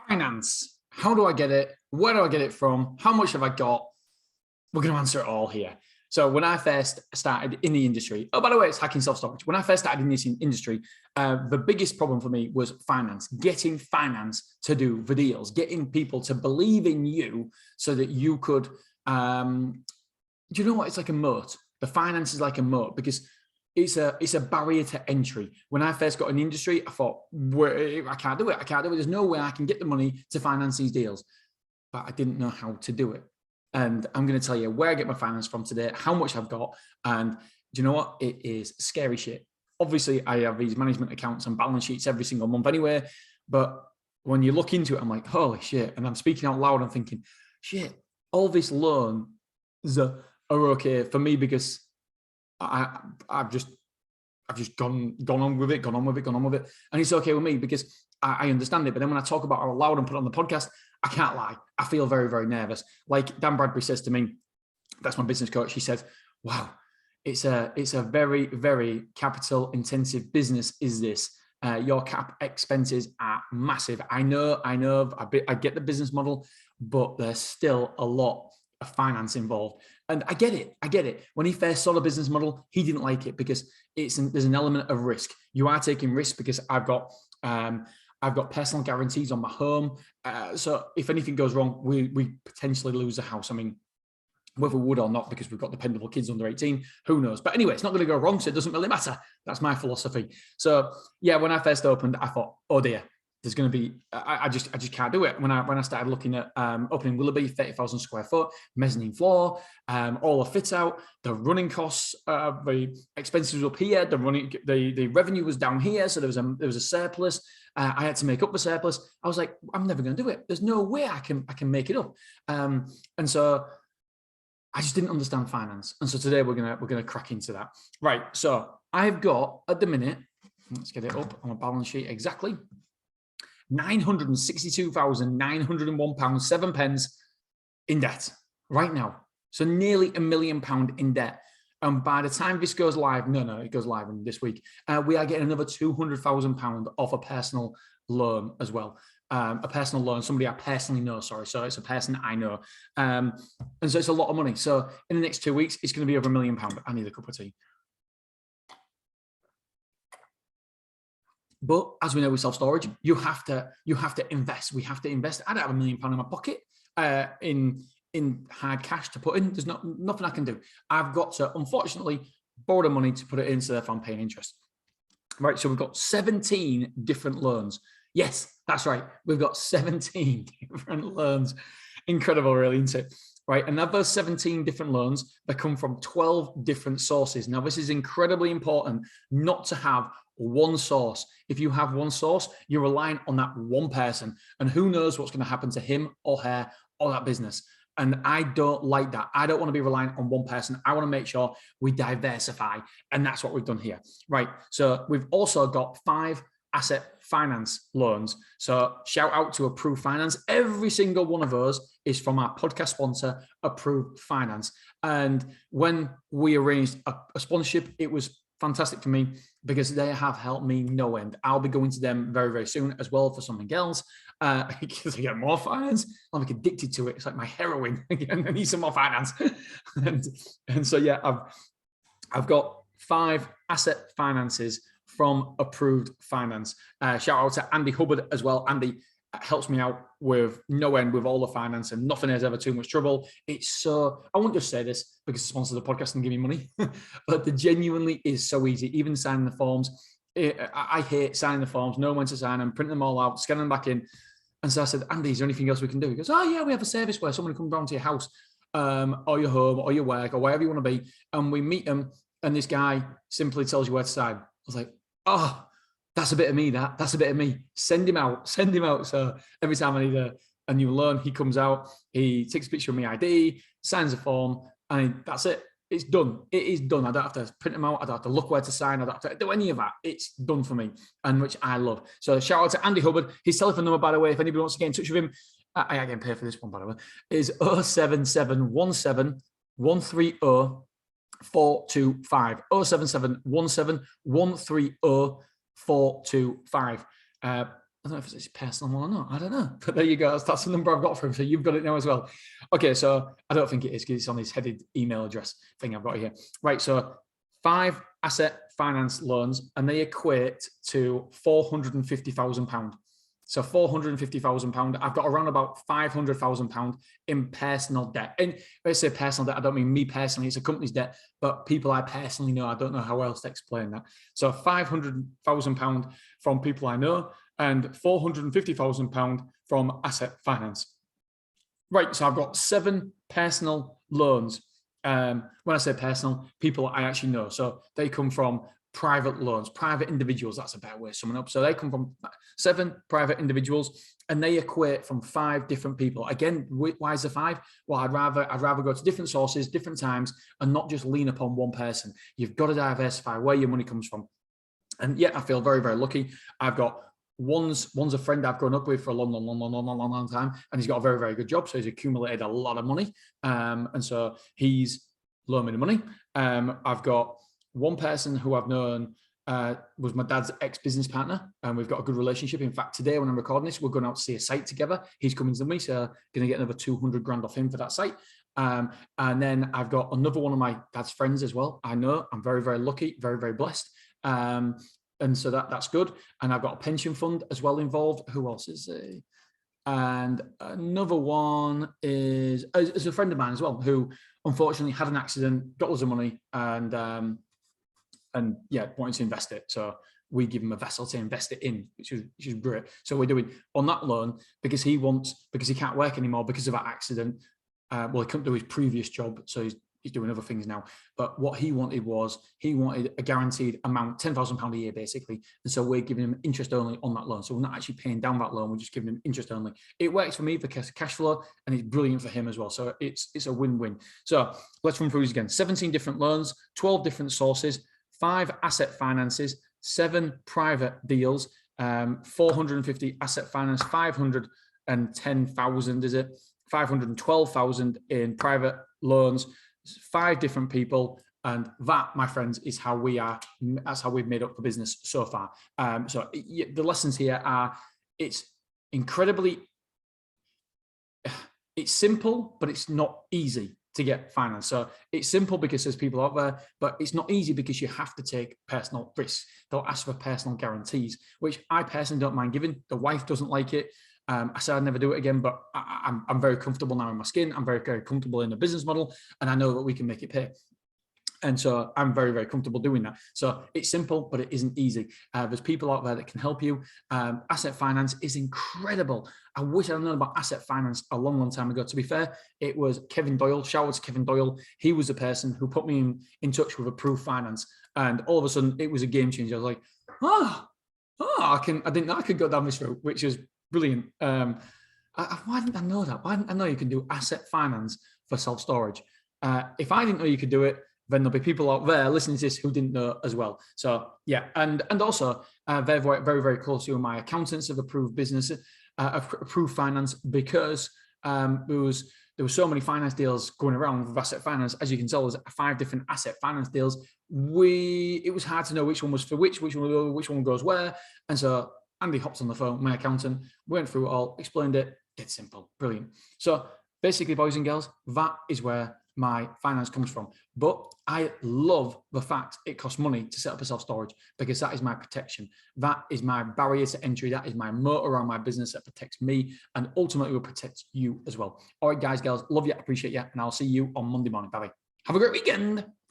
Finance. How do I get it? Where do I get it from? How much have I got? We're going to answer it all here. So when I first started in the industry, oh, by the way, it's Hacking Self-Storage. When I first started in this industry, the biggest problem for me was finance, getting finance to do the deals, getting people to believe in you so that you could, do you know what? It's like a moat. The finance is like a moat because it's a barrier to entry. When I first got in the industry, I thought, I can't do it. I can't do it. There's no way I can get the money to finance these deals. But I didn't know how to do it. And I'm going to tell you where I get my finance from today, how much I've got. And do you know what? It is scary shit. Obviously, I have these management accounts and balance sheets every single month anyway. But when you look into it, I'm like, holy shit. And I'm speaking out loud. I'm thinking, shit, all this loans are okay for me because I've just gone on with it. And it's okay with me because I understand it. But then when I talk about it out loud and put it on the podcast, I can't lie. I feel very, very nervous. Like Dan Bradbury says to me, that's my business coach. He says, wow, it's a very, very capital intensive business. Is this? Your cap expenses are massive. I know, I get the business model, but there's still a lot of finance involved. And I get it. When he first saw the business model, he didn't like it because there's an element of risk. You are taking risk because I've got personal guarantees on my home. So if anything goes wrong, we potentially lose a house. I mean, whether we would or not, because we've got dependable kids under 18, who knows? But anyway, it's not going to go wrong, so it doesn't really matter. That's my philosophy. So yeah, when I first opened, I thought, oh dear, there's going to be, I just can't do it. When I started looking at opening Willoughby, 30,000 square foot, mezzanine floor, all the fit out, the running costs, the expenses up here, the revenue was down here, so there was a surplus. I had to make up the surplus. I was like, I'm never going to do it. There's no way I can make it up. And so I just didn't understand finance. And so today we're gonna crack into that. Right. So I've got at the minute, let's get it up on a balance sheet exactly. £962,901.07 in debt right now. So nearly £1 million in debt. And by the time this goes live, it goes live in this week, we are getting another £200,000 off a personal loan as well. A personal loan, somebody I personally know, sorry. So it's a person I know. And so it's a lot of money. So in the next 2 weeks, it's going to be over £1 million. I need a cup of tea. But as we know with self-storage, you have to invest. We have to invest. I don't have £1 million in my pocket in hard cash to put in. There's nothing I can do. I've got to, unfortunately, borrow the money to put it in so that I'm paying interest. Right, so we've got 17 different loans. Yes, that's right. We've got 17 different loans. Incredible, really, isn't it? Right, and of those 17 different loans, they come from 12 different sources. Now, this is incredibly important not to have one source. If you have one source, you're relying on that one person, and who knows what's going to happen to him or her or that business. And I don't like that. I don't want to be reliant on one person. I want to make sure we diversify. And that's what we've done here. Right. So we've also got 5 asset finance loans. So shout out to Approved Finance. Every single one of those is from our podcast sponsor, Approved Finance. And when we arranged a sponsorship, it was fantastic for me because they have helped me no end. I'll be going to them very, very soon as well for something else. Because I get more finance. I'm like addicted to it. It's like my heroin. I need some more finance. and so yeah, I've got 5 asset finances from Approved Finance. Shout out to Andy Hubbard as well. Andy helps me out with no end with all the finance, and nothing is ever too much trouble. It's so, I won't just say this because the sponsor of the podcast and give me money, but the genuinely is so easy. Even signing the forms. I hate signing the forms, knowing when to sign them, printing them all out, scanning them back in. And so I said, Andy, is there anything else we can do? He goes, oh yeah, we have a service where someone comes down to your house, or your home, or your work, or wherever you want to be. And we meet them, and this guy simply tells you where to sign. I was like, oh, that's a bit of me, that's a bit of me. Send him out. So every time I need a new loan, he comes out, he takes a picture of my ID, signs a form, and that's it. It's done. It is done. I don't have to print them out. I don't have to look where to sign. I don't have to do any of that. It's done for me, and which I love. So shout out to Andy Hubbard. His telephone number, by the way, if anybody wants to get in touch with him, I get paid for this one, by the way, is 07717 130 425. 07717 130 425. I don't know if it's personal one or not. I don't know. But there you go. That's the number I've got for him. So you've got it now as well. Okay, so I don't think it is because it's on his headed email address thing I've got here. Right, so 5 asset finance loans, and they equate to £450,000. So £450,000. I've got around about £500,000 in personal debt. And when I say personal debt, I don't mean me personally, it's a company's debt, but people I personally know. I don't know how else to explain that. So £500,000 from people I know, and £450,000 from asset finance. Right, so I've got 7 personal loans. When I say personal, people I actually know. So they come from private loans, private individuals. That's a better way of summing up. So they come from 7 private individuals, and they equate from 5 different people. Again, why is the 5? Well, I'd rather go to different sources, different times, and not just lean upon one person. You've got to diversify where your money comes from. And yeah, I feel very, very lucky. I've got one's a friend I've grown up with for a long time, and he's got a very, very good job. So he's accumulated a lot of money, and so he's loaned me the money. I've got one person who I've known was my dad's ex-business partner, and we've got a good relationship. In fact, today when I'm recording this, we're going out to see a site together. He's coming to me, so going to get another 200 grand off him for that site. And then I've got another one of my dad's friends as well. I know I'm very, very lucky, very, very blessed. And so that's good. And I've got a pension fund as well involved. Who else is there? And another one is a friend of mine as well, who unfortunately had an accident, got loads of money, and yeah, wanted to invest it. So we give him a vessel to invest it in, which is great. So we're doing on that loan because he can't work anymore because of that accident. Well, he couldn't do his previous job, so he's doing other things now. But what he wanted was a guaranteed amount, £10,000 a year, basically. And so we're giving him interest only on that loan. So we're not actually paying down that loan. We're just giving him interest only. It works for me for cash flow, and it's brilliant for him as well. So it's a win-win. So let's run through these again. 17 different loans, 12 different sources, 5 asset finances, 7 private deals, 450 asset finance, 510,000, is it? 512,000 in private loans, 5 different people, and that, my friends, is how that's how we've made up the business so far. So the lessons here are, it's simple, but it's not easy to get finance. So it's simple because there's people out there, but it's not easy because you have to take personal risks. They'll ask for personal guarantees, which I personally don't mind giving. The wife doesn't like it. I said I'd never do it again, but I'm very comfortable now in my skin. I'm very, very comfortable in the business model, and I know that we can make it pay. And so I'm very, very comfortable doing that. So it's simple, but it isn't easy. There's people out there that can help you. Asset finance is incredible. I wish I'd known about asset finance a long, long time ago. To be fair, it was Kevin Doyle. Shout out to Kevin Doyle. He was the person who put me in touch with Approved Finance. And all of a sudden, it was a game changer. I was like, I didn't know I could go down this route, which is brilliant. Why didn't I know that? Why didn't I know you can do asset finance for self-storage? If I didn't know you could do it, then there'll be people out there listening to this who didn't know as well. So yeah, and also they're very, very, very close to my accountants of Approved Business, Approved Finance, because there were so many finance deals going around with asset finance. As you can tell, there's 5 different asset finance deals. It was hard to know which one was for which one goes where. And so Andy hopped on the phone, my accountant, went through it all, explained it. It's simple, brilliant. So basically, boys and girls, that is where my finance comes from. But I love the fact it costs money to set up a self-storage, because that is my protection. That is my barrier to entry. That is my moat around my business that protects me and ultimately will protect you as well. All right, guys, girls, love you, appreciate you, and I'll see you on Monday morning. Bye-bye. Have a great weekend.